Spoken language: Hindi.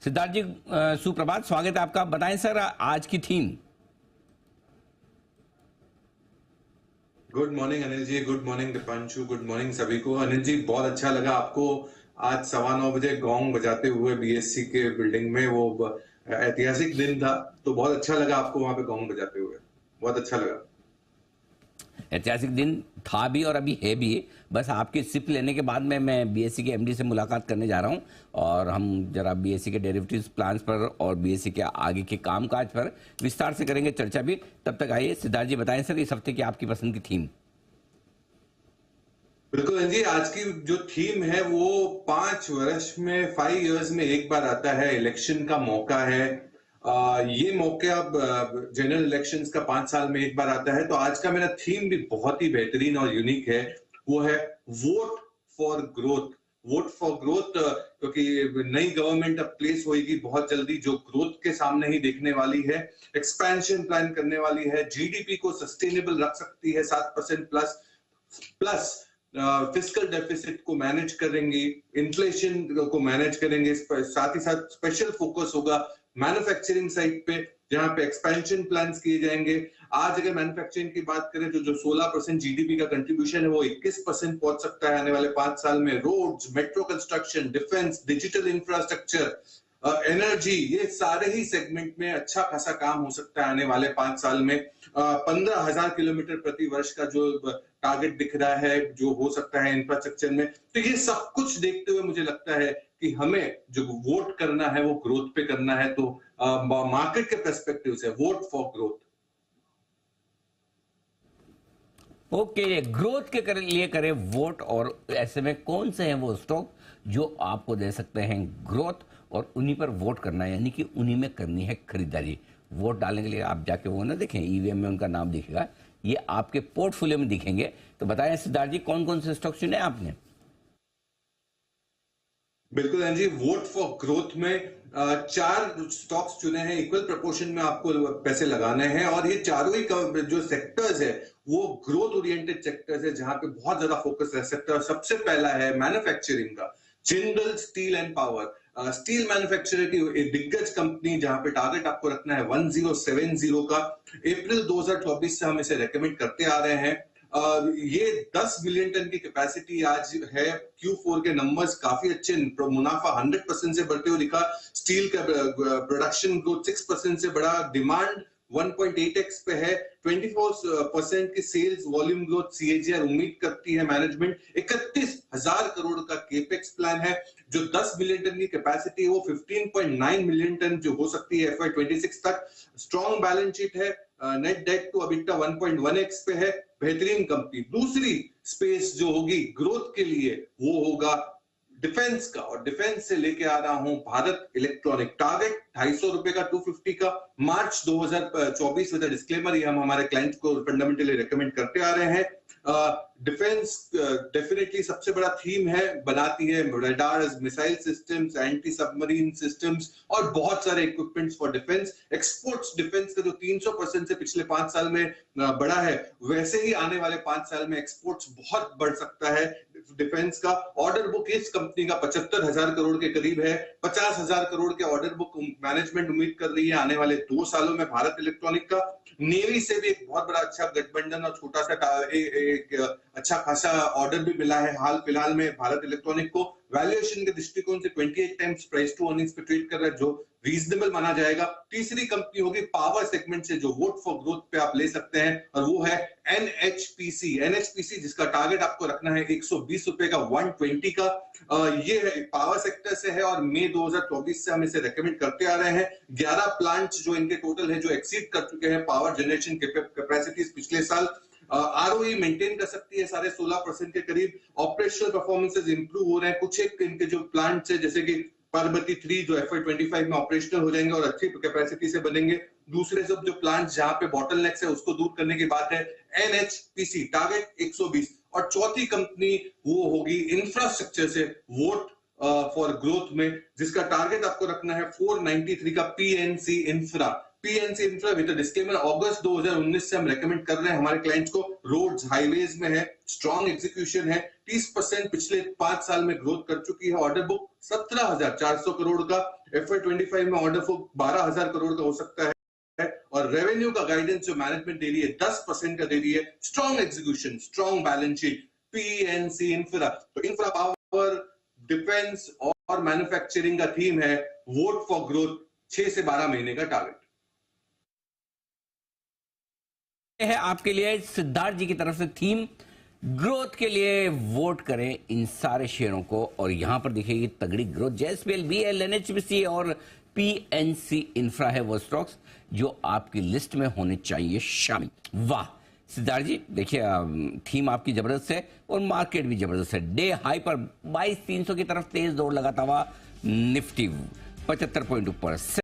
सिद्धार्थ जी, सुप्रभात, स्वागत है आपका। बताएं सर आज की theme. Good morning Anil ji, good morning Dipanshu, good morning सभी को। अनिल जी, बहुत अच्छा लगा आपको आज 9:15 बजे गोंग बजाते हुए बीएससी के बिल्डिंग में। वो ऐतिहासिक दिन था, तो बहुत अच्छा लगा आपको वहां पे गोंग बजाते हुए। बहुत अच्छा लगा। ऐतिहासिक दिन था भी और अभी है भी। बस आपकी सिप लेने के बाद में मैं बीएससी के एमडी से मुलाकात करने जा रहा हूं और हम जरा बीएससी के डेरिवेटिव्स प्लान्स पर और बीएससी के आगे के कामकाज पर विस्तार से करेंगे चर्चा भी। तब तक आइए सिद्धार्थ जी बताएं सर, इस हफ्ते की आपकी पसंद की थीम। बिल्कुल जी, आज की जो थीम है वो 5 वर्ष में 5 इयर्स में एक बार आता है, इलेक्शन का मौका है। ये मौका अब जनरल इलेक्शंस का 5 साल में एक बार आता है। तो आज का मेरा थीम भी बहुत ही बेहतरीन और यूनिक है। वो है vote for growth. Vote for growth, क्योंकि नई गवर्नमेंट अब प्लेस होगी बहुत जल्दी, जो ग्रोथ के सामने ही देखने वाली है, एक्सपेंशन प्लान करने वाली है, जीडीपी को सस्टेनेबल रख सकती है 7% प्लस फिस्कल डेफिसिट को मैनेज करेंगे, इन्फ्लेशन को मैनेज करेंगे। साथ ही साथ स्पेशल फोकस होगा मैन्युफैक्चरिंग साइड पे, जहां पे एक्सपेंशन प्लान्स किए जाएंगे। आज अगर मैन्युफैक्चरिंग की बात करें तो जो 16% जीडीपी का कंट्रीब्यूशन है वो 21% पहुंच सकता है आने वाले 5 साल में। Roads, metro construction, defence, digital infrastructure, energy, ये सारे ही सेगमेंट में अच्छा खासा काम हो सकता है आने वाले 5 साल में। 15,000 किलोमीटर प्रति वर्ष का जो टारगेट दिख रहा है, जो हो सकता है इंफ्रास्ट्रक्चर में। तो ये सब कुछ देखते हुए मुझे लगता है कि हमें जो वोट करना है वो ग्रोथ पे करना है। तो मार्केट के पर्सपेक्टिव से vote for growth. Okay, growth के लिए करें वोट। और ऐसे में कौन से हैं वो स्टॉक जो आपको दे सकते हैं ग्रोथ, और उन्हीं पर वोट करना है, यानी कि उन्हीं में करनी है खरीदारी। वोट डालने के लिए आप जाके वो ना देखें, ईवीएम में उनका नाम दिखेगा, ये आपके पोर्टफोलियो में दिखेंगे। तो बताएं सिद्धार्थ जी, कौन कौन से स्टॉक चुने आपने? बिल्कुल जी, वोट फॉर ग्रोथ में 4 स्टॉक्स चुने हैं। इक्वल प्रोपोर्शन में आपको पैसे लगाने हैं, और ये चारों ही जो सेक्टर्स है वो ग्रोथ ओरिएंटेड सेक्टर्स है, जहां पे बहुत ज्यादा फोकस है। सेक्टर सबसे पहला है मैन्युफैक्चरिंग का, Jindal steel and power. Steel manufacturer की एक दिग्गज कंपनी, जहां पे टारगेट आपको रखना है 1070 का। अप्रैल 2024 से हम इसे रेकमेंड करते आ रहे हैं। ये 10 मिलियन टन की कैपेसिटी आज है। Q4 के नंबर्स काफी अच्छे, मुनाफा 100% से बढ़ते हुए दिखा। स्टील का प्रोडक्शन ग्रोथ 6% से बढ़ा, डिमांड 1.8x पे है, 24% की सेल्स वॉल्यूम ग्रोथ CAGR उम्मीद करती है मैनेजमेंट। 31,000 करोड़ का केपेक्स प्लान है। जो 10 मिलियन टन की कैपेसिटी है वो 15.9 मिलियन टन जो हो सकती है FY26 तक। स्ट्रॉन्ग बैलेंस शीट है, net debt to EBITDA 1.1x पे है। बेहतरीन कंपनी। दूसरी स्पेस जो होगी ग्रोथ के लिए वो होगा डिफेंस का, और डिफेंस से लेके आ रहा हूं भारत इलेक्ट्रॉनिक। टारगेट 250 रुपए का, 250 का, मार्च 2024 विद डिस्क्लेमर। ये हम हमारे क्लाइंट को फंडामेंटली रेकमेंड करते आ रहे हैं। डिफेंस डेफिनेटली सबसे बड़ा थीम है, बनाती है radars, missile systems, anti submarine systems और बहुत सारे equipments for defence. Exports defence का जो 300% से पिछले 5 साल में बढ़ा है, वैसे ही आने वाले 5 साल में एक्सपोर्ट्स बहुत बढ़ सकता है डिफेंस का। ऑर्डर बुक इस कंपनी का 75,000 करोड़ के करीब है। 50,000 करोड़ के ऑर्डर बुक मैनेजमेंट उम्मीद कर रही है आने वाले 2 सालों में भारत इलेक्ट्रॉनिक का। नेवी से भी एक बहुत बड़ा अच्छा गठबंधन और छोटा सा एक अच्छा खासा ऑर्डर भी मिला है हाल फिलहाल में भारत इलेक्ट्रॉनिक को। वैल्यूएशन के दृष्टिकोण से 28 टाइम्स प्राइस टू अर्निंग्स पे ट्रेड कर रहा है, जो रीजनेबल माना जाएगा। तीसरी कंपनी होगी पावर सेगमेंट से, जो वोट फॉर ग्रोथ पे आप ले सकते हैं, और वो है NHPC जिसका टारगेट आपको रखना है 120 रुपए का, 120 का। ये है पावर सेक्टर से है, और मई 2024 से हम इसे रेकमेंड करते आ रहे हैं। 11 प्लांट्स जो इनके टोटल है जो एक्सीड कर चुके हैं पावर जनरेशन कैपेसिटीज पिछले साल। ROE मेंटेन कर सकती है 16.5% के करीब। ऑपरेशनल परफॉर्मेंसेस इंप्रूव हो रहे हैं। कुछ एक इनके जो प्लांट्स है, जैसे कि पार्वती 3 जो FY25 में ऑपरेशनल हो जाएंगे और अच्छी कैपेसिटी से बनेंगे। दूसरे सब जो प्लांट्स जहां पे बॉटलनेक्स है उसको दूर करने की बात है। NHPC target 120। और चौथी कंपनी वो होगी इंफ्रास्ट्रक्चर से, वोट फॉर ग्रोथ में, जिसका टारगेट आपको रखना है 493 का, PNC infra. PNC infra with disclaimer, अगस्त 2019 से हम रेकमेंड कर रहे हैं हमारे क्लाइंट्स को। रोड्स हाईवेज में है, स्ट्रॉन्ग एग्जीक्यूशन है, 30% पिछले 5 साल में ग्रोथ कर चुकी है। ऑर्डर बुक 17,400 करोड़ का, FY25 में ऑर्डर बुक 12,000 करोड़ का हो सकता है, और रेवेन्यू का गाइडेंस जो मैनेजमेंट दे रही है 10% का दे रही है। Strong execution, strong balance sheet, PNC infra. तो इंफ्रा पावर, डिफेंस और मैन्युफैक्चरिंग का थीम है वोट फॉर ग्रोथ, 6 से 12 महीने का टारगेट है आपके लिए सिद्धार्थ जी की तरफ से थीम, ग्रोथ के लिए वोट करें इन सारे शेयरों को। और यहां पर दिखेगी तगड़ी ग्रोथ। जेएसपीएल, बीएल, एनएचपीसी और पीएनसी इंफ्रा है वो स्टॉक्स जो आपकी लिस्ट में होने चाहिए शामिल। वाह सिद्धार्थ जी, देखिए थीम आपकी जबरदस्त है और मार्केट भी जबरदस्त है। डे हाई पर 22,300 की तरफ तेज दौड़ लगाता हुआ निफ्टी 75 पॉइंट ऊपर।